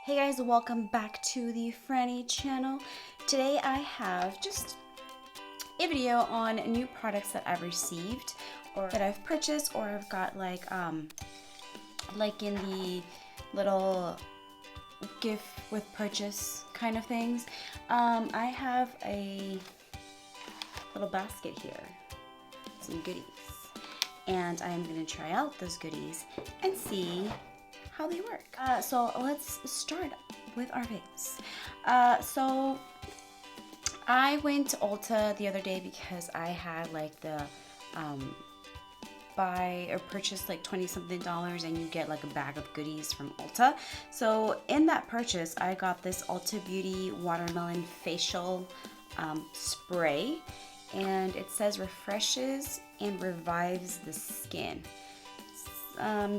Hey guys, welcome back to the Franny channel. Today I have just a video on new products that I've received or that I've purchased or I've got like in the little gift with purchase kind of things. I have a little basket here, some goodies, and I'm gonna try out those goodies and see how they work. So let's start with our face. So I went to Ulta the other day because I had like the buy or purchase like 20 something dollars and you get like a bag of goodies from Ulta. So in that purchase I got this Ulta Beauty Watermelon Facial spray, and it says refreshes and revives the skin.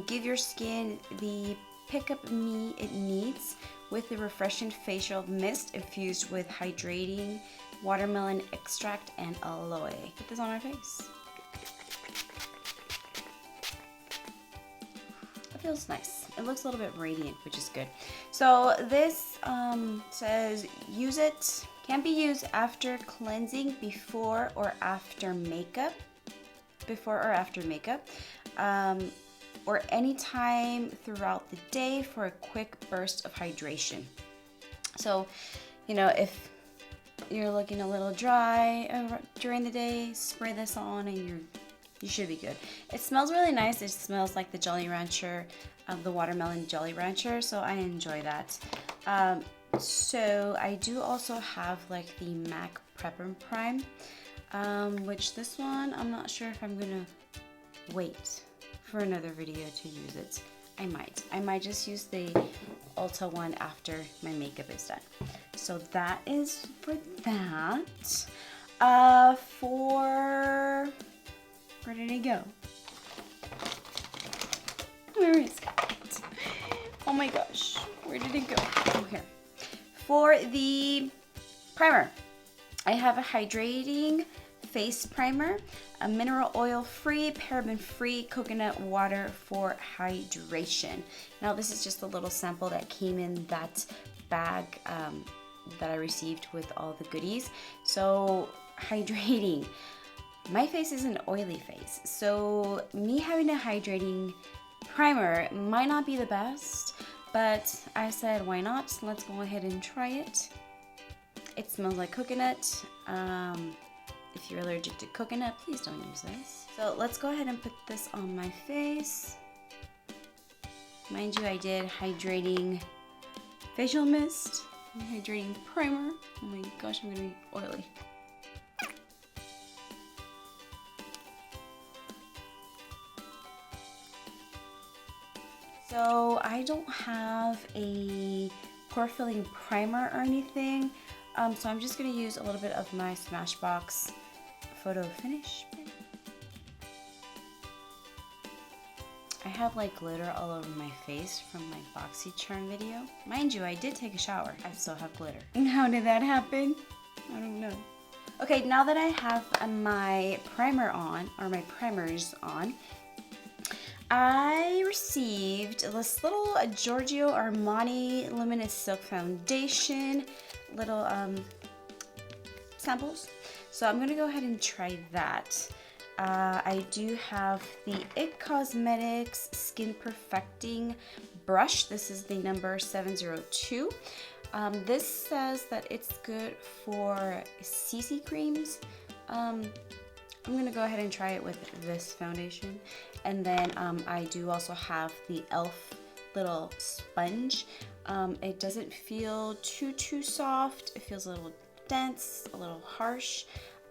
Give your skin the pickup it needs with the refreshing facial mist infused with hydrating watermelon extract and aloe. Put this on our face. It feels nice. It looks a little bit radiant, which is good. So this says use it. Can be used after cleansing, before or after makeup. Or anytime throughout the day for a quick burst of hydration. So, you know, if you're looking a little dry during the day, spray this on and you should be good. It smells really nice. It smells like the Jolly Rancher, the watermelon Jolly Rancher, so I enjoy that. So I do also have like the MAC Prep and Prime, which this one I'm not sure if I'm gonna wait for another video to use it. I might just use the Ulta one after my makeup is done. So that is for that. Where did it go? Where is it? Oh my gosh, where did it go? Oh, here. For the primer, I have a hydrating face primer, a mineral oil free, paraben free coconut water for hydration. Now this is just a little sample that came in that bag that I received with all the goodies. So hydrating. My face is an oily face, so me having a hydrating primer might not be the best, but I said why not? Let's go ahead and try it. It smells like coconut. If you're allergic to coconut, please don't use this. So let's go ahead and put this on my face. Mind you, I did hydrating facial mist, hydrating primer. Oh my gosh, I'm gonna be oily. So I don't have a pore filling primer or anything. So I'm just gonna use a little bit of my Smashbox Photo Finish. I have like glitter all over my face from my BoxyCharm video. Mind you, I did take a shower. I still have glitter. And how did that happen? I don't know. Okay, now that I have my primer on, or my primers on, I received this little Georgio Armani Luminous Silk Foundation, little samples. So I'm gonna go ahead and try that. I do have the IT Cosmetics Skin Perfecting Brush. This is the number 702. This says that it's good for CC creams. I'm gonna go ahead and try it with this foundation. And then I do also have the e.l.f. little sponge. It doesn't feel too soft. It feels a little dense, a little harsh,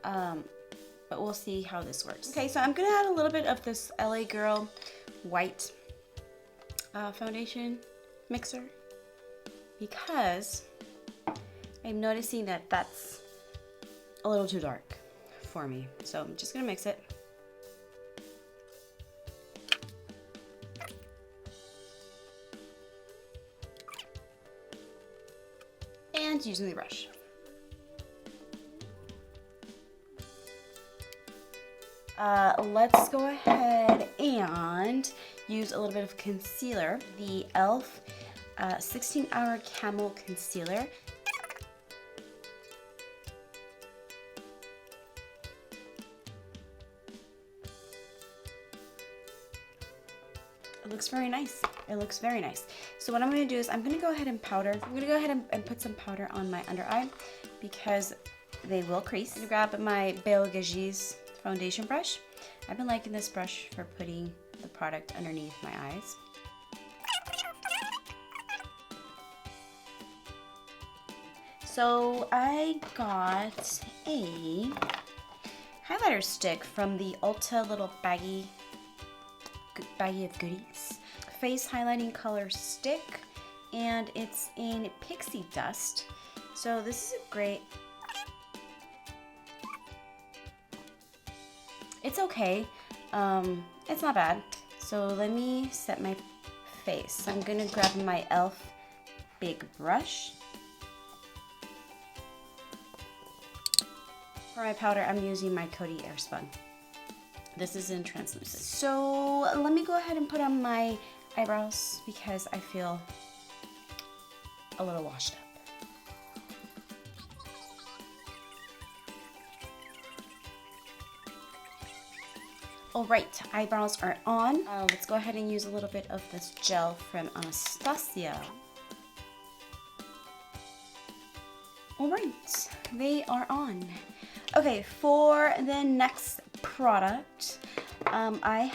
but we'll see how this works. Okay, so I'm gonna add a little bit of this LA Girl white foundation mixer because I'm noticing that that's a little too dark for me. So I'm just gonna mix it. And using the brush. Let's go ahead and use a little bit of concealer. The e.l.f. 16-hour Camo Concealer. It looks very nice. It looks very nice. So what I'm going to do is I'm going to go ahead and powder. I'm going to go ahead and put some powder on my under eye because they will crease. I'm going to grab my Baus Gâchis foundation brush. I've been liking this brush for putting the product underneath my eyes. So I got a highlighter stick from the Ulta little baggie of goodies. Face highlighting color stick, and it's in pixie dust. So this is a great, it's okay, it's not bad. So let me set my face. So I'm gonna grab my e.l.f. big brush. For my powder, I'm using my Cody Air Spoun. This is in translucent. So let me go ahead and put on my eyebrows because I feel a little washed up. All right, eyebrows are on. Let's go ahead and use a little bit of this gel from Anastasia. All right, they are on. Okay, for the next product, I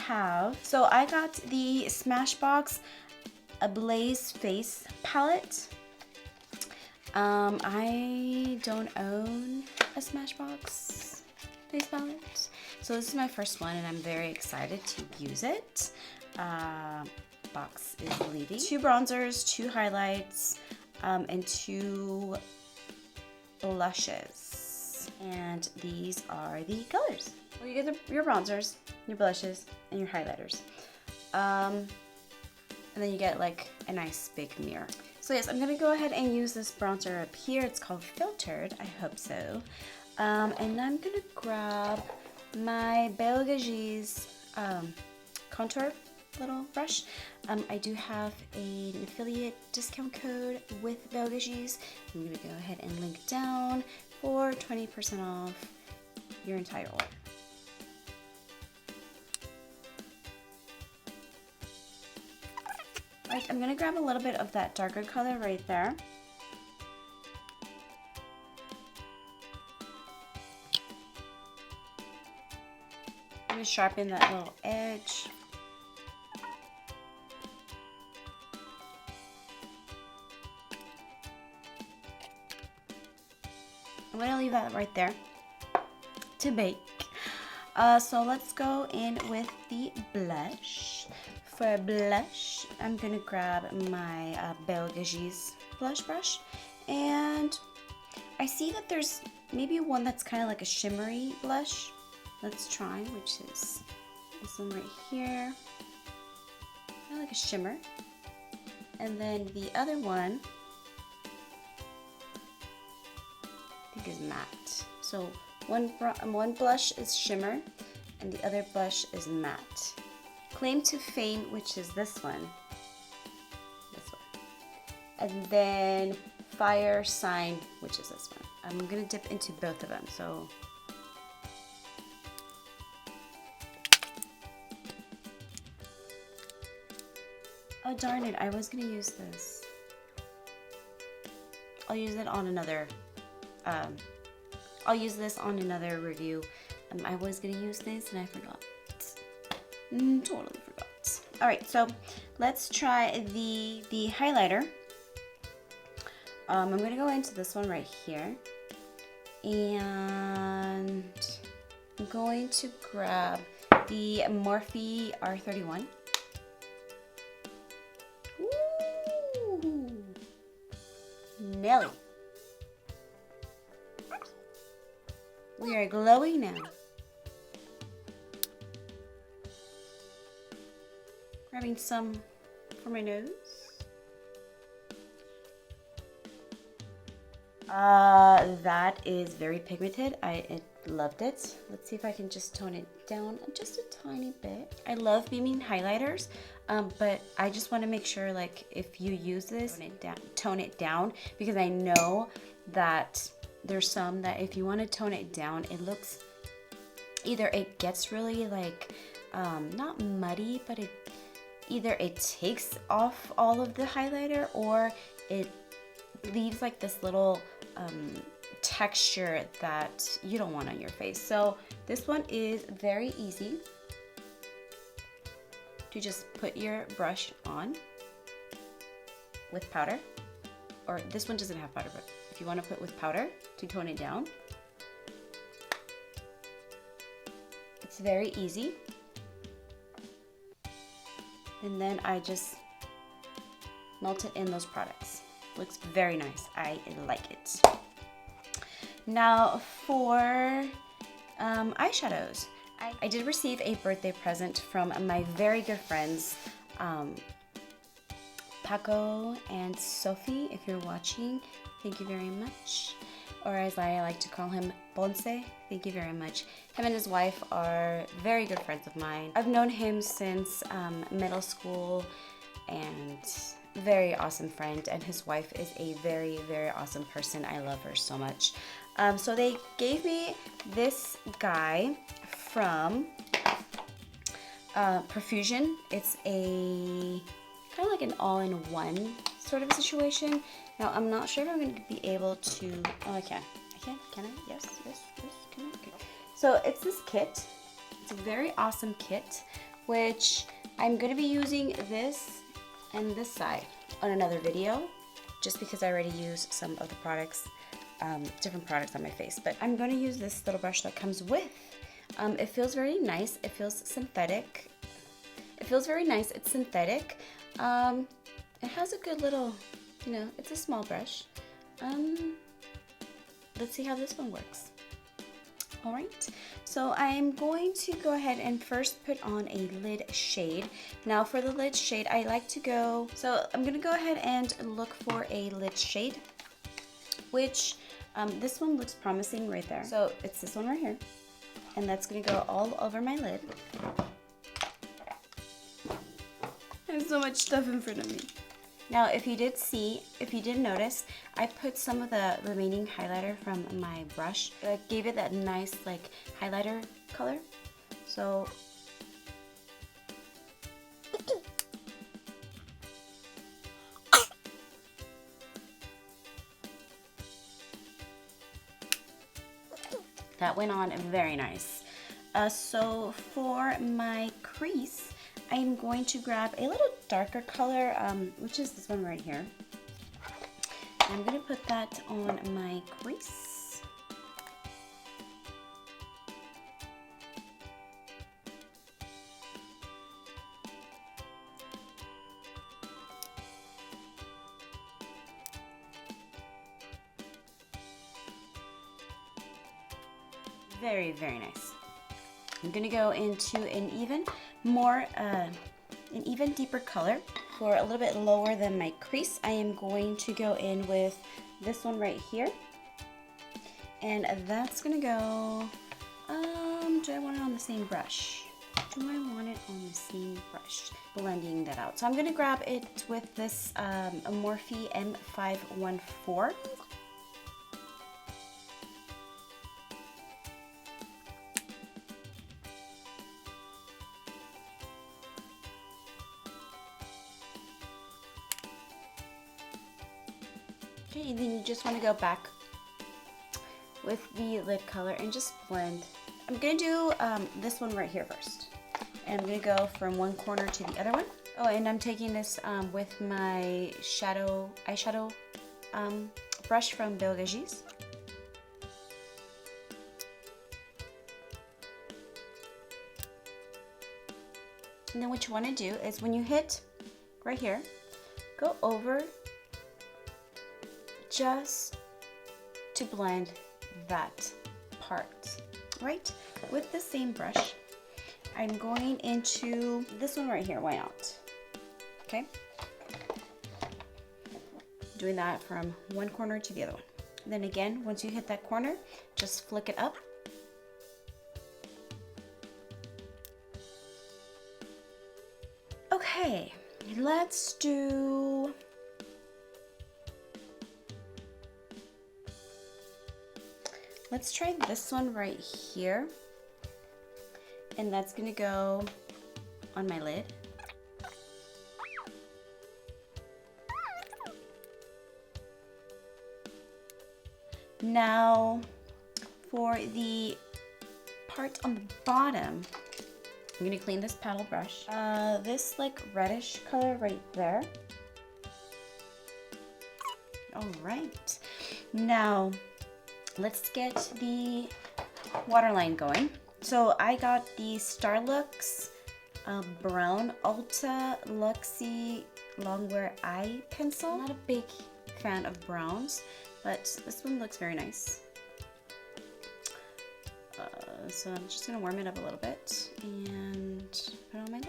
got the Smashbox Ablaze face palette. I don't own a Smashbox face palette, so this is my first one and I'm very excited to use it. Box is leaving. 2 bronzers, 2 highlights, and 2 blushes. And these are the colors. Well, you get your bronzers, your blushes, and your highlighters. And then you get like a nice big mirror. So yes, I'm gonna go ahead and use this bronzer up here. It's called Filtered, I hope so. And I'm gonna grab my Baus Gâchis contour little brush. I do have an affiliate discount code with Baus Gâchis. I'm gonna go ahead and link down for 20% off your entire order. Right, I'm gonna grab a little bit of that darker color right there. I'm gonna sharpen that little edge. I'm gonna leave that right there to bake. So let's go in with the blush. For blush, I'm gonna grab my Baus Gâchis blush brush, and I see that there's maybe one that's kind of like a shimmery blush. Let's try, which is this one right here, kind of like a shimmer, and then the other one is matte. So one blush is shimmer and the other blush is matte. Claim to Fame, which is this one, and then Fire Sign, which is this one. I'm gonna dip into both of them. So oh darn it, I was gonna use this. I'll use it on another I'll use this on another review. I was gonna use this and I forgot. Totally forgot. All right, so let's try the highlighter. I'm gonna go into this one right here, and I'm going to grab the Morphe R31. Ooh, Nelly. We are glowing now. Grabbing some for my nose. That is very pigmented. I loved it. Let's see if I can just tone it down just a tiny bit. I love beaming highlighters, but I just want to make sure, like, if you use this, tone it down, because I know that there's some that if you want to tone it down, it looks, either it gets really like, not muddy, but either it takes off all of the highlighter, or it leaves like this little texture that you don't want on your face. So this one is very easy to just put your brush on with powder, or this one doesn't have powder, but if you want to put with powder to tone it down, it's very easy. And then I just melt it in those products. Looks very nice. I like it. Now for eyeshadows. I did receive a birthday present from my very good friends, Paco and Sophie. If you're watching, thank you very much. Or as I like to call him, Ponce, thank you very much. Him and his wife are very good friends of mine. I've known him since middle school, and very awesome friend, and his wife is a very, very awesome person. I love her so much. So they gave me this guy from Profusion. It's a kind of like an all-in-one sort of situation. Now, I'm not sure if I'm going to be able to, oh, I can. Can I? Yes, can I? Okay. So it's this kit. It's a very awesome kit, which I'm going to be using this and this side on another video, just because I already used some of the products, different products on my face. But I'm going to use this little brush that comes with. It feels very nice. It feels synthetic. It feels very nice. It's synthetic. It has a good little, you know, it's a small brush. Let's see how this one works. All right, so I'm going to go ahead and first put on a lid shade. Now for the lid shade, I like to go, so I'm gonna go ahead and look for a lid shade, which this one looks promising right there. So it's this one right here, and that's gonna go all over my lid. I have so much stuff in front of me. Now, if you did notice, I put some of the remaining highlighter from my brush. It gave it that nice, like, highlighter color. So, that went on very nice. So for my crease, I am going to grab a little darker color, which is this one right here. I'm going to put that on my crease. Very, very nice. I'm going to go into an even deeper color. For a little bit lower than my crease, I am going to go in with this one right here. And that's gonna go, do I want it on the same brush? Do I want it on the same brush? Blending that out. So I'm gonna grab it with this Morphe M514. Okay, and then you just want to go back with the lid color and just blend. I'm going to do this one right here first. And I'm going to go from one corner to the other one. Oh, and I'm taking this with my eyeshadow brush from Baus Gâchis. And then what you want to do is when you hit right here, go over just to blend that part, right? With the same brush, I'm going into this one right here, why not? Okay? Doing that from one corner to the other one. Then again, once you hit that corner, just flick it up. Okay, let's try this one right here. And that's gonna go on my lid. Now, for the part on the bottom, I'm gonna clean this paddle brush. This like reddish color right there. All right, now let's get the waterline going. So I got the Starlux brown Ulta Luxie Longwear Eye Pencil. I'm not a big fan of browns, but this one looks very nice. So I'm just gonna warm it up a little bit and put it on my lid.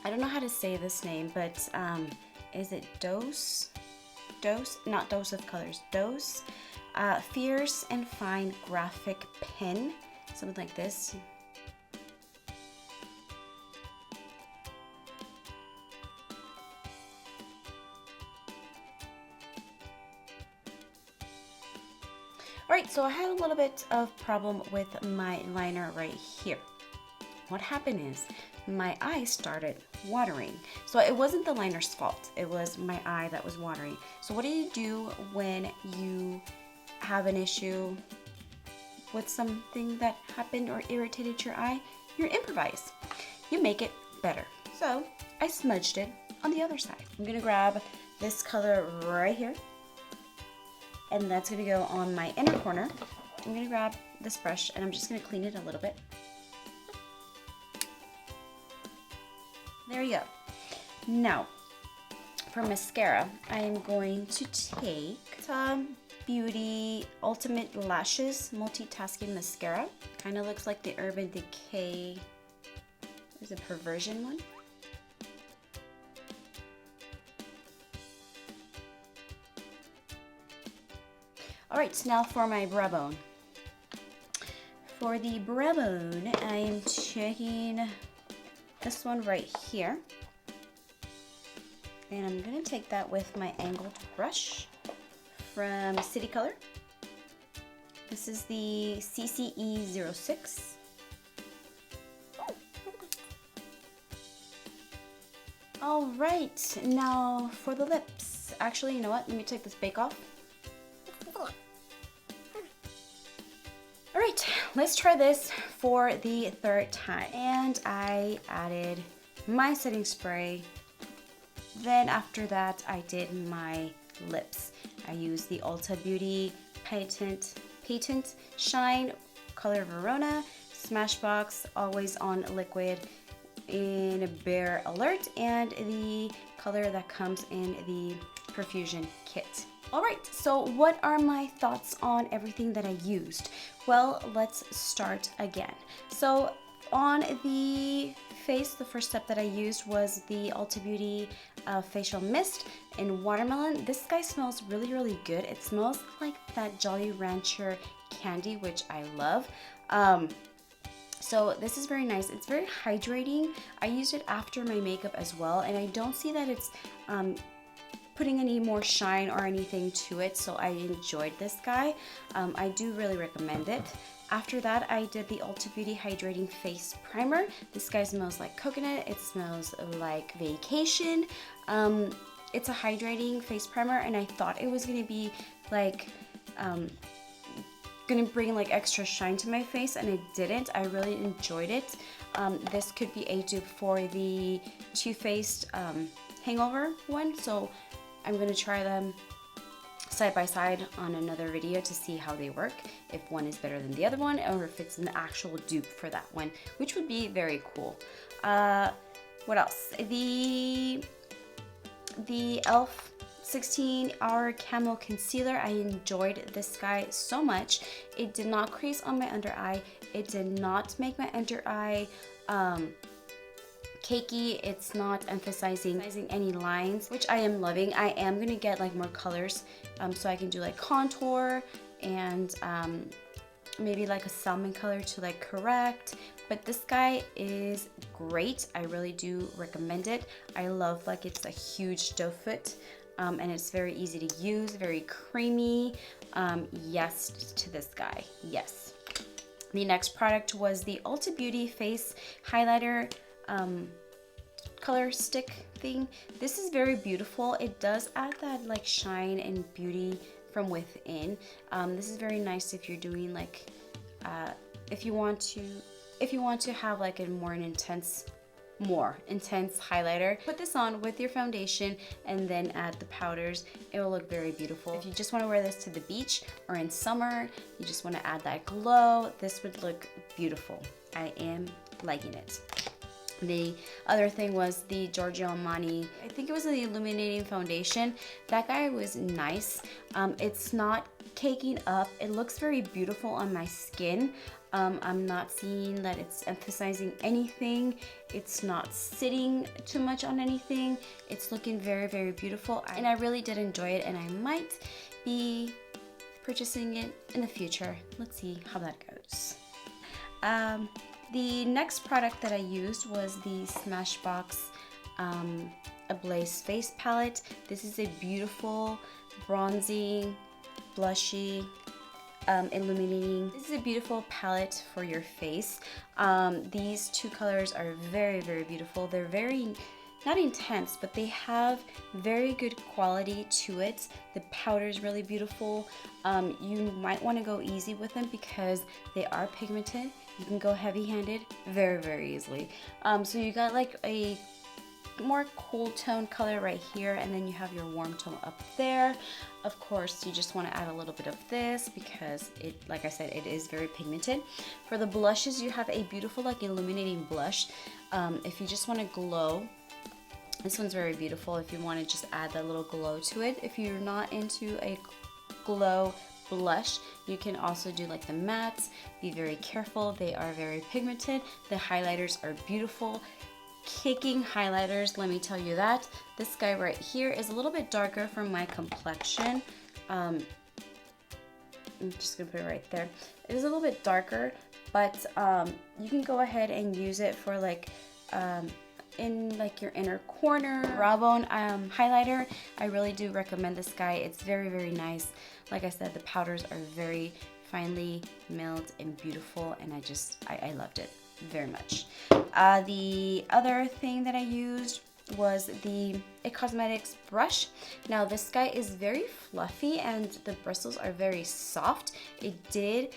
I don't know how to say this name, but is it Dose? Not Dose of Colors, Dose Fierce and Fine Graphic Pen, something like this. Alright, so I had a little bit of problem with my liner right here. What happened is my eye started watering. So it wasn't the liner's fault, it was my eye that was watering. So what do you do when you have an issue with something that happened or irritated your eye? You improvise. You make it better. So I smudged it on the other side. I'm gonna grab this color right here, and that's gonna go on my inner corner. I'm gonna grab this brush and I'm just gonna clean it a little bit. There you go. Now, for mascara, I'm going to take some Beauty Ultimate Lashes Multitasking Mascara. Kind of looks like the Urban Decay, there's a Perversion one. Alright, so now for my brow bone. For the brow bone, I'm taking this one right here. And I'm going to take that with my angled brush from City Color. This is the CCE06. Alright, now for the lips. Actually, you know what? Let me take this bake off. Alright, let's try this for the third time. And I added my setting spray. Then after that, I did my lips. I used the Ulta Beauty Patent Shine Color Verona, Smashbox Always On Liquid in Bare Alert, and the color that comes in the Profusion kit. Alright, so what are my thoughts on everything that I used? Well, let's start again. So on the face, the first step that I used was the Ulta Beauty Facial Mist in Watermelon. This guy smells really, really good. It smells like that Jolly Rancher candy, which I love. So this is very nice. It's very hydrating. I used it after my makeup as well, and I don't see that it's putting any more shine or anything to it, so I enjoyed this guy. I do really recommend it. After that, I did the Ulta Beauty Hydrating Face Primer. This guy smells like coconut. It smells like vacation. It's a hydrating face primer, and I thought it was gonna be like gonna bring like extra shine to my face, and it didn't. I really enjoyed it. This could be a dupe for the Too Faced Hangover one, so I'm gonna try them side by side on another video to see how they work, if one is better than the other one, or if it's an actual dupe for that one, which would be very cool. What else? The e.l.f. 16-hour Camo Concealer. I enjoyed this guy so much. It did not crease on my under eye. It did not make my under eye cakey. It's not emphasizing any lines, which I am loving. I am gonna get like more colors so I can do like contour and maybe like a salmon color to like correct. But this guy is great. I really do recommend it. I love like it's a huge doe foot. And it's very easy to use, very creamy. Yes to this guy, yes. The next product was the Ulta Beauty Face Highlighter color stick thing. This is very beautiful. It does add that like shine and beauty from within. This is very nice if you're doing like, if you want to have like a more intense highlighter. Put this on with your foundation and then add the powders. It will look very beautiful. If you just want to wear this to the beach or in summer, you just want to add that glow, this would look beautiful. I am liking it. The other thing was the Georgio Armani, I think it was the Illuminating Foundation. That guy was nice. It's not caking up. It looks very beautiful on my skin. I'm not seeing that it's emphasizing anything. It's not sitting too much on anything. It's looking very, very beautiful. And I really did enjoy it, and I might be purchasing it in the future. Let's see how that goes. The next product that I used was the Smashbox Ablaze Face Palette. This is a beautiful bronzing, blushy, illuminating. This is a beautiful palette for your face. These two colors are very, very beautiful. They're very, not intense, but they have very good quality to it. The powder is really beautiful. You might want to go easy with them because they are pigmented. You can go heavy-handed very, very easily. So you got like a more cool tone color right here, and then you have your warm tone up there. Of course, you just want to add a little bit of this because it, like I said, it is very pigmented. For the blushes, you have a beautiful like illuminating blush. If you just want to glow, this one's very beautiful. If you want to just add that little glow to it. If you're not into a glow blush, you can also do like the mattes. Be very careful, they are very pigmented. The highlighters are beautiful, kicking highlighters, let me tell you that. This guy right here is a little bit darker for my complexion. I'm just gonna put it right there. It is a little bit darker, but you can go ahead and use it for like in like your inner corner. Raw bone highlighter, I really do recommend this guy. It's very, very nice. Like I said, the powders are very finely milled and beautiful, and I loved it very much. The other thing that I used was the Cosmetics brush. Now this guy is very fluffy and the bristles are very soft. It did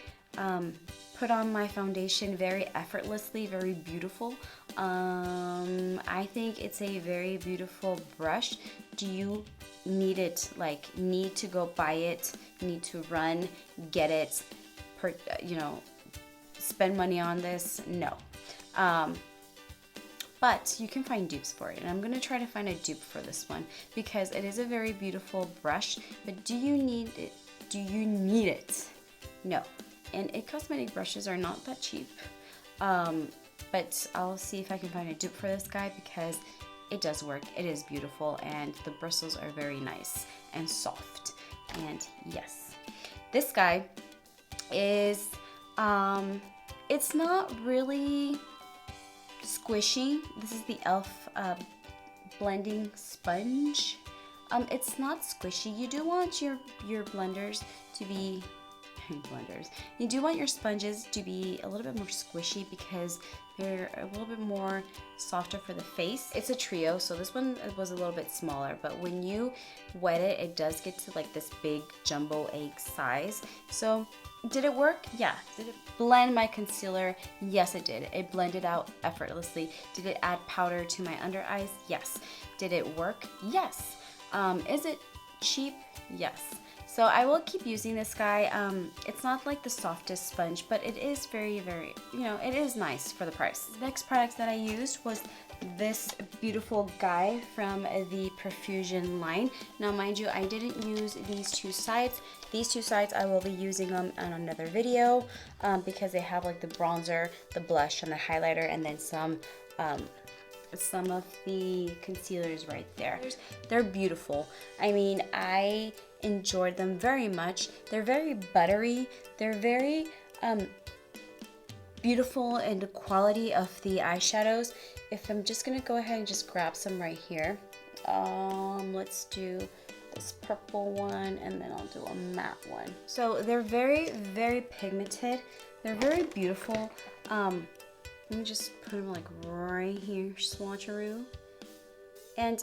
put on my foundation very effortlessly, very beautiful. I think it's a very beautiful brush. Do you need it, like need to go buy it, need to run, get it, you know, spend money on this? No. But you can find dupes for it, and I'm gonna try to find a dupe for this one because it is a very beautiful brush. But do you need it? Do you need it? No. And cosmetic brushes are not that cheap. But I'll see if I can find a dupe for this guy because it does work. It is beautiful, and the bristles are very nice and soft. And yes, this guy is it's not really squishy. This is the e.l.f. blending sponge. It's not squishy. You do want your blenders to be You do want your sponges to be a little bit more squishy because they're a little bit more softer for the face. It's a trio, so this one was a little bit smaller, but when you wet it, it does get to like this big jumbo egg size. So did it work? Yeah. Did it blend my concealer? Yes, it did. It blended out effortlessly. Did it add powder to my under eyes? Yes. Did it work? Yes. Is it cheap? Yes. So I will keep using this guy. It's not like the softest sponge, but it is very, very, you know, it is nice for the price. The next product that I used was this beautiful guy from the Profusion line. Now, mind you, I didn't use these two sides. These two sides, I will be using them on another video because they have like the bronzer, the blush, and the highlighter, and then some of the concealers right there. They're beautiful. I mean, I enjoyed them very much. They're very buttery. They're very beautiful in the quality of the eyeshadows. If I'm just gonna go ahead and just grab some right here. Let's do this purple one, and then I'll do a matte one. So they're very, very pigmented. They're very beautiful. Let me just put them like right here, swatcheroo. And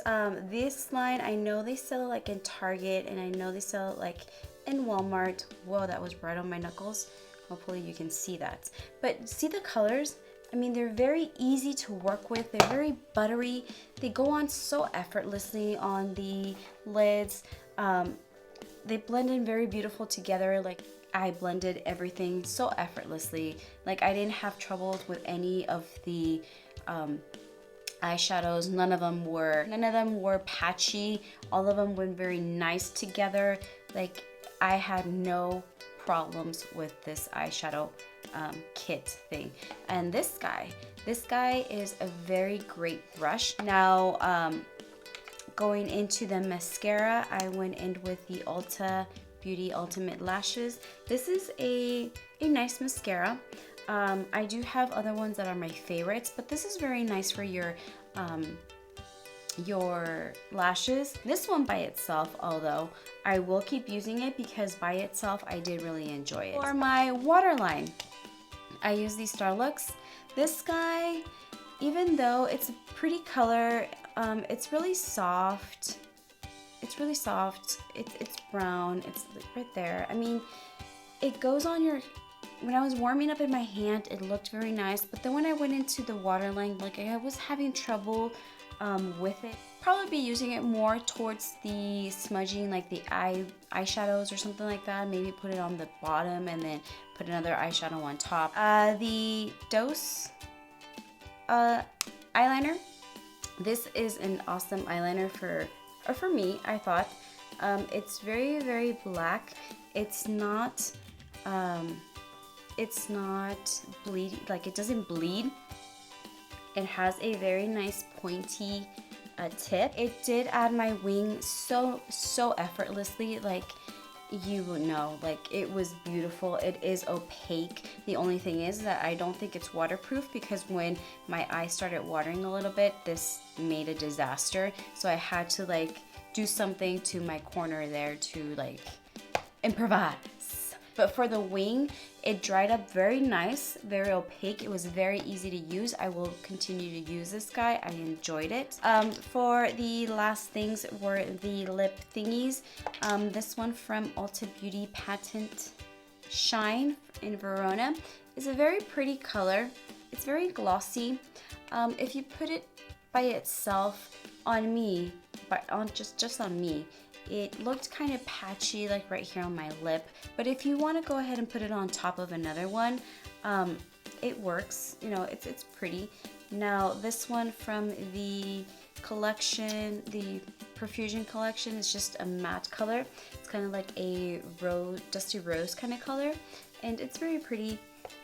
this line, I know they sell it like in Target, and I know they sell it like in Walmart. Whoa, that was right on my knuckles. Hopefully you can see that. But see the colors? I mean, they're very easy to work with. They're very buttery. They go on so effortlessly on the lids. They blend in very beautiful together. Like, I blended everything so effortlessly. Like, I didn't have troubles with any of the eyeshadows. None of them were patchy. All of them went very nice together. Like, I had no problems with this eyeshadow kit thing. And this guy is a very great brush. Now, going into the mascara, I went in with the Ulta Beauty Ultimate Lashes. This is a nice mascara. I do have other ones that are my favorites, but this is very nice for your lashes. This one by itself, although I will keep using it because by itself I did really enjoy it. For my waterline, I use the Starlux. This guy, even though it's a pretty color, it's really soft. It's really soft. It's brown. It's right there. I mean, it goes on your... When I was warming up in my hand, it looked very nice. But then when I went into the waterline, like, I was having trouble with it. Probably be using it more towards the smudging, like the eyeshadows or something like that. Maybe put it on the bottom and then put another eyeshadow on top. The Docce eyeliner. This is an awesome eyeliner for me, I thought. It's very, very black. It's not bleed, like, it doesn't bleed. It has a very nice pointy tip. It did add my wing so effortlessly, like, you would know, like, it was beautiful. It is opaque. The only thing is that I don't think it's waterproof, because when my eye started watering a little bit, this made a disaster. So I had to, like, do something to my corner there to, like, improvise. But for the wing, it dried up very nice, very opaque. It was very easy to use. I will continue to use this guy. I enjoyed it. For the last things were the lip thingies. This one from Ulta Beauty Patent Shine in Verona is a very pretty color. It's very glossy. If you put it by itself on me, just on me, it looked kind of patchy, like right here on my lip. But if you want to go ahead and put it on top of another one, it works. You know, it's pretty. Now, this one from the collection, the Profusion collection, is just a matte color. It's kind of like a dusty rose kind of color, and it's very pretty.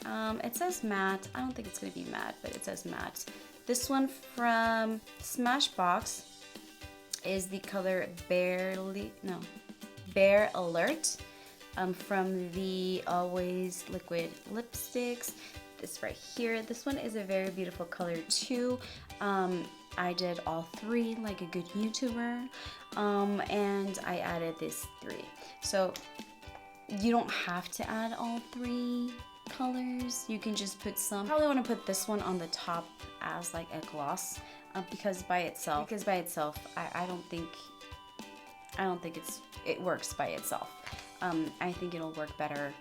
It says matte. I don't think it's going to be matte, but it says matte. This one from Smashbox is the color Bare Alert, from the Always Liquid lipsticks. This right here, this one is a very beautiful color too. I did all three like a good YouTuber, and I added this 3. So you don't have to add all 3 colors. You can just put some. Probably want to put this one on the top as like a gloss, because by itself, I don't think it works by itself. I think it'll work better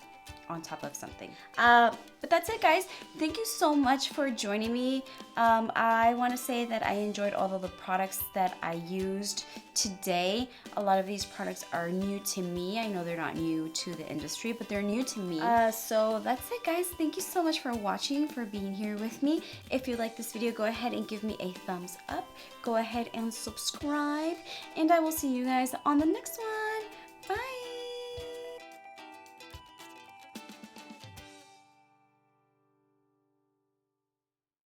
on top of something. But that's it, guys. Thank you so much for joining me. I want to say that I enjoyed all of the products that I used today. A lot of these products are new to me. I know they're not new to the industry, but they're new to me. So that's it, guys. Thank you so much for watching, for being here with me. If you like this video, go ahead and give me a thumbs up. Go ahead and subscribe, and I will see you guys on the next one. Bye.